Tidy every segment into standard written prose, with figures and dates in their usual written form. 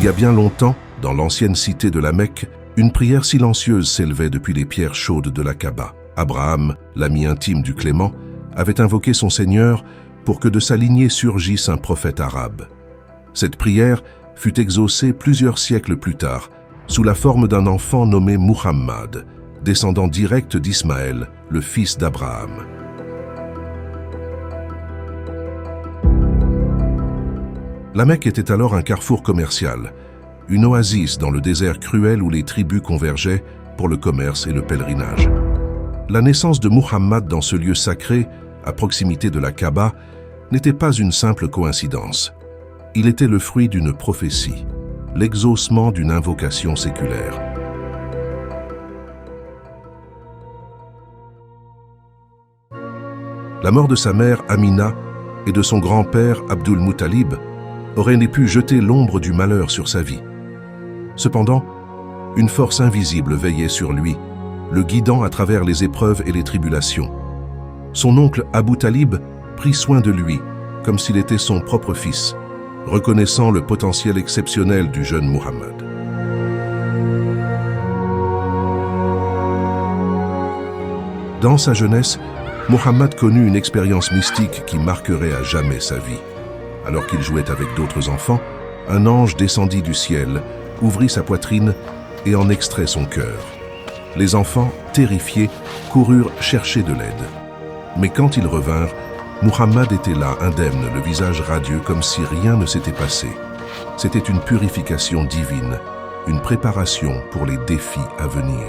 Il y a bien longtemps, dans l'ancienne cité de la Mecque, une prière silencieuse s'élevait depuis les pierres chaudes de la Kaaba. Abraham, l'ami intime du Clément, avait invoqué son Seigneur pour que de sa lignée surgisse un prophète arabe. Cette prière fut exaucée plusieurs siècles plus tard, sous la forme d'un enfant nommé Muhammad, descendant direct d'Ismaël, le fils d'Abraham. La Mecque était alors un carrefour commercial, une oasis dans le désert cruel où les tribus convergeaient pour le commerce et le pèlerinage. La naissance de Muhammad dans ce lieu sacré, à proximité de la Kaaba, n'était pas une simple coïncidence. Il était le fruit d'une prophétie, l'exaucement d'une invocation séculaire. La mort de sa mère Amina et de son grand-père Abdul Muttalib aurait pu jeter l'ombre du malheur sur sa vie. Cependant, une force invisible veillait sur lui, le guidant à travers les épreuves et les tribulations. Son oncle Abu Talib prit soin de lui, comme s'il était son propre fils, reconnaissant le potentiel exceptionnel du jeune Muhammad. Dans sa jeunesse, Muhammad connut une expérience mystique qui marquerait à jamais sa vie. Alors qu'il jouait avec d'autres enfants, un ange descendit du ciel, ouvrit sa poitrine et en extrait son cœur. Les enfants, terrifiés, coururent chercher de l'aide. Mais quand ils revinrent, Muhammad était là, indemne, le visage radieux, comme si rien ne s'était passé. C'était une purification divine, une préparation pour les défis à venir.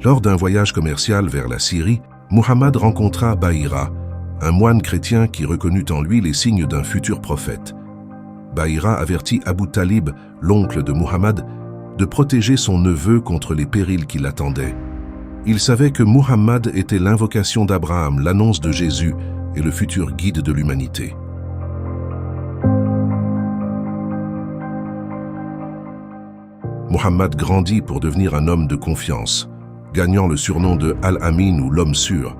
Lors d'un voyage commercial vers la Syrie, Muhammad rencontra Bahira, un moine chrétien qui reconnut en lui les signes d'un futur prophète. Bahira avertit Abu Talib, l'oncle de Muhammad, de protéger son neveu contre les périls qui l'attendaient. Il savait que Muhammad était l'invocation d'Abraham, l'annonce de Jésus et le futur guide de l'humanité. Muhammad grandit pour devenir un homme de confiance, gagnant le surnom de Al-Amin ou l'homme sûr.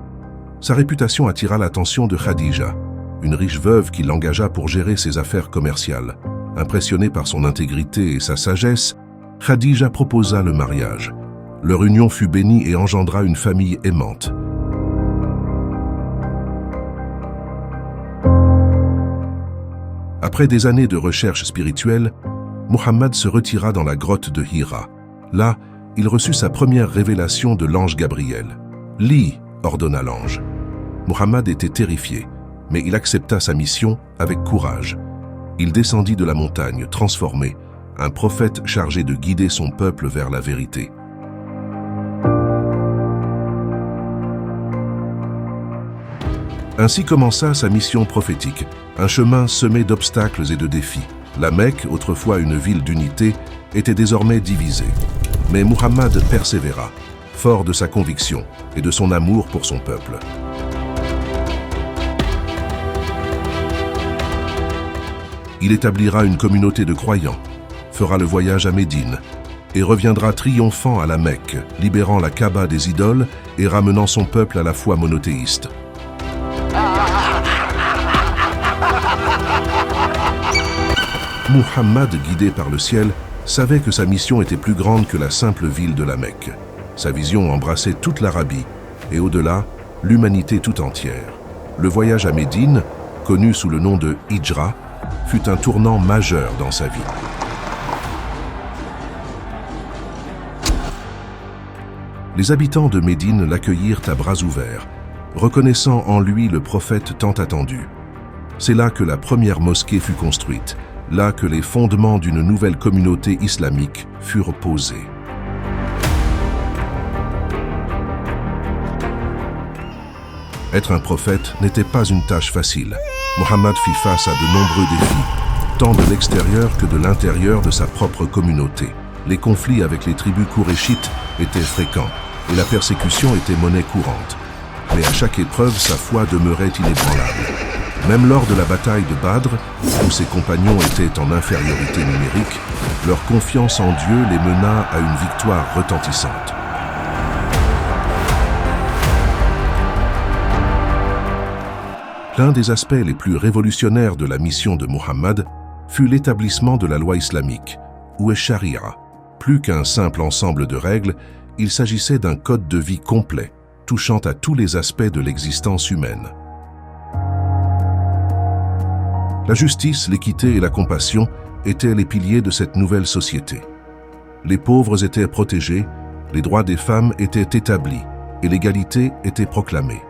Sa réputation attira l'attention de Khadija, une riche veuve qui l'engagea pour gérer ses affaires commerciales. Impressionnée par son intégrité et sa sagesse, Khadija proposa le mariage. Leur union fut bénie et engendra une famille aimante. Après des années de recherche spirituelle, Muhammad se retira dans la grotte de Hira. Là, il reçut sa première révélation de l'ange Gabriel. « Lis », ordonna l'ange. Muhammad était terrifié, mais il accepta sa mission avec courage. Il descendit de la montagne, transformé, un prophète chargé de guider son peuple vers la vérité. Ainsi commença sa mission prophétique, un chemin semé d'obstacles et de défis. La Mecque, autrefois une ville d'unité, était désormais divisée. Mais Muhammad persévéra, fort de sa conviction et de son amour pour son peuple. Il établira une communauté de croyants, fera le voyage à Médine et reviendra triomphant à la Mecque, libérant la Kaaba des idoles et ramenant son peuple à la foi monothéiste. Muhammad, guidé par le ciel, savait que sa mission était plus grande que la simple ville de la Mecque. Sa vision embrassait toute l'Arabie et au-delà, l'humanité tout entière. Le voyage à Médine, connu sous le nom de Hijra, fut un tournant majeur dans sa vie. Les habitants de Médine l'accueillirent à bras ouverts, reconnaissant en lui le prophète tant attendu. C'est là que la première mosquée fut construite, là que les fondements d'une nouvelle communauté islamique furent posés. Être un prophète n'était pas une tâche facile. Muhammad fit face à de nombreux défis, tant de l'extérieur que de l'intérieur de sa propre communauté. Les conflits avec les tribus Qurayshites étaient fréquents et la persécution était monnaie courante. Mais à chaque épreuve, sa foi demeurait inébranlable. Même lors de la bataille de Badr, où ses compagnons étaient en infériorité numérique, leur confiance en Dieu les mena à une victoire retentissante. L'un des aspects les plus révolutionnaires de la mission de Muhammad fut l'établissement de la loi islamique, ou Sharia. Plus qu'un simple ensemble de règles, il s'agissait d'un code de vie complet, touchant à tous les aspects de l'existence humaine. La justice, l'équité et la compassion étaient les piliers de cette nouvelle société. Les pauvres étaient protégés, les droits des femmes étaient établis et l'égalité était proclamée.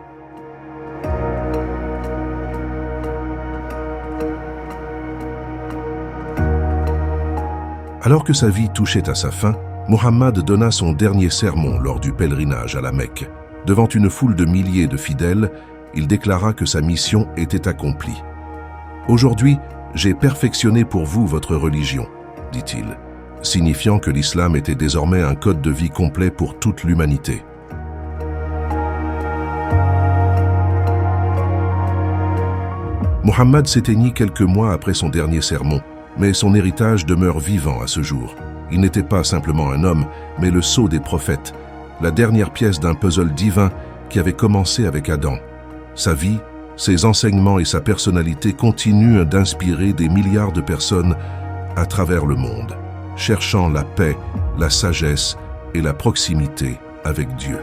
Alors que sa vie touchait à sa fin, Muhammad donna son dernier sermon lors du pèlerinage à la Mecque. Devant une foule de milliers de fidèles, il déclara que sa mission était accomplie. « Aujourd'hui, j'ai perfectionné pour vous votre religion », dit-il, signifiant que l'islam était désormais un code de vie complet pour toute l'humanité. Muhammad s'éteignit quelques mois après son dernier sermon, mais son héritage demeure vivant à ce jour. Il n'était pas simplement un homme, mais le sceau des prophètes, la dernière pièce d'un puzzle divin qui avait commencé avec Adam. Sa vie, ses enseignements et sa personnalité continuent d'inspirer des milliards de personnes à travers le monde, cherchant la paix, la sagesse et la proximité avec Dieu.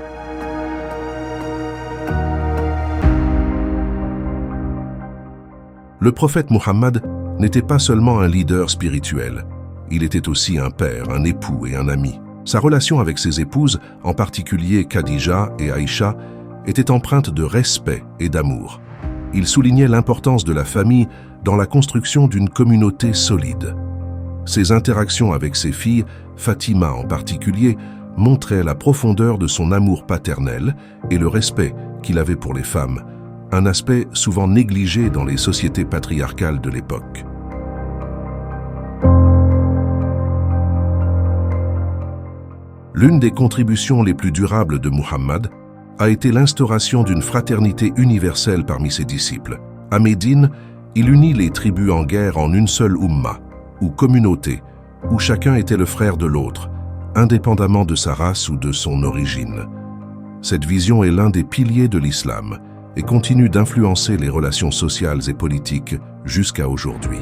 Le prophète Muhammad n'était pas seulement un leader spirituel, il était aussi un père, un époux et un ami. Sa relation avec ses épouses, en particulier Khadija et Aïcha, était empreinte de respect et d'amour. Il soulignait l'importance de la famille dans la construction d'une communauté solide. Ses interactions avec ses filles, Fatima en particulier, montraient la profondeur de son amour paternel et le respect qu'il avait pour les femmes, un aspect souvent négligé dans les sociétés patriarcales de l'époque. L'une des contributions les plus durables de Muhammad a été l'instauration d'une fraternité universelle parmi ses disciples. À Médine, il unit les tribus en guerre en une seule umma, ou communauté, où chacun était le frère de l'autre, indépendamment de sa race ou de son origine. Cette vision est l'un des piliers de l'islam et continue d'influencer les relations sociales et politiques jusqu'à aujourd'hui.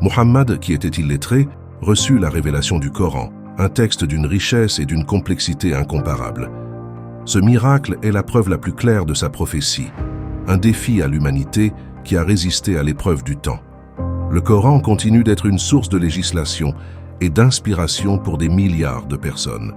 Muhammad, qui était illettré, reçut la révélation du Coran, un texte d'une richesse et d'une complexité incomparables. Ce miracle est la preuve la plus claire de sa prophétie, un défi à l'humanité qui a résisté à l'épreuve du temps. Le Coran continue d'être une source de législation et d'inspiration pour des milliards de personnes.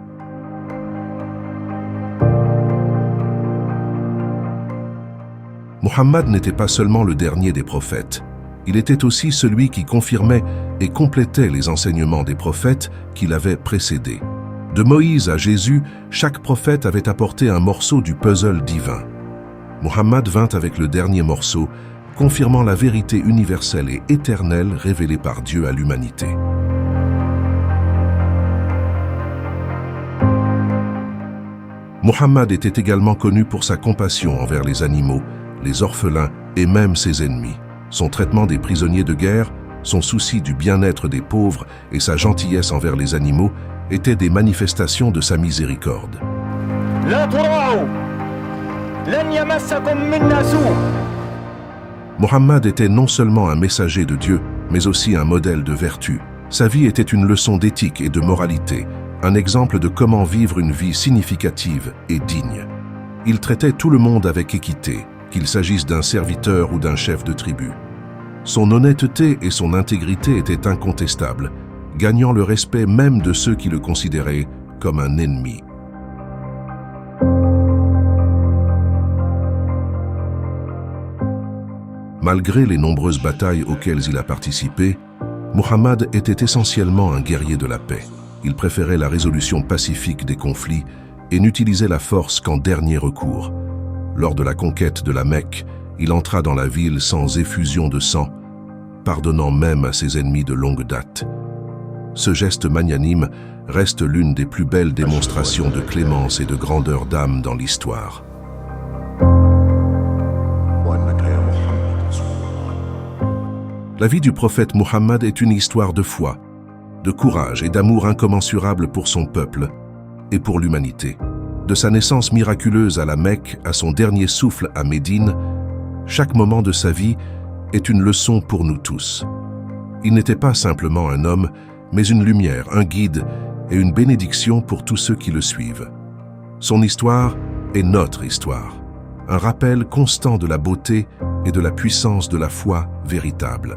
Muhammad n'était pas seulement le dernier des prophètes, il était aussi celui qui confirmait et complétait les enseignements des prophètes qui l'avaient précédé. De Moïse à Jésus, chaque prophète avait apporté un morceau du puzzle divin. Muhammad vint avec le dernier morceau, confirmant la vérité universelle et éternelle révélée par Dieu à l'humanité. Muhammad était également connu pour sa compassion envers les animaux, les orphelins et même ses ennemis. Son traitement des prisonniers de guerre, son souci du bien-être des pauvres et sa gentillesse envers les animaux étaient des manifestations de sa miséricorde. Muhammad était non seulement un messager de Dieu, mais aussi un modèle de vertu. Sa vie était une leçon d'éthique et de moralité, un exemple de comment vivre une vie significative et digne. Il traitait tout le monde avec équité, qu'il s'agisse d'un serviteur ou d'un chef de tribu. Son honnêteté et son intégrité étaient incontestables, gagnant le respect même de ceux qui le considéraient comme un ennemi. Malgré les nombreuses batailles auxquelles il a participé, Muhammad était essentiellement un guerrier de la paix. Il préférait la résolution pacifique des conflits et n'utilisait la force qu'en dernier recours. Lors de la conquête de la Mecque, il entra dans la ville sans effusion de sang, pardonnant même à ses ennemis de longue date. Ce geste magnanime reste l'une des plus belles démonstrations de clémence et de grandeur d'âme dans l'histoire. La vie du prophète Muhammad est une histoire de foi, de courage et d'amour incommensurable pour son peuple et pour l'humanité. De sa naissance miraculeuse à la Mecque à son dernier souffle à Médine, chaque moment de sa vie est une leçon pour nous tous. Il n'était pas simplement un homme, mais une lumière, un guide et une bénédiction pour tous ceux qui le suivent. Son histoire est notre histoire, un rappel constant de la beauté et de la puissance de la foi véritable.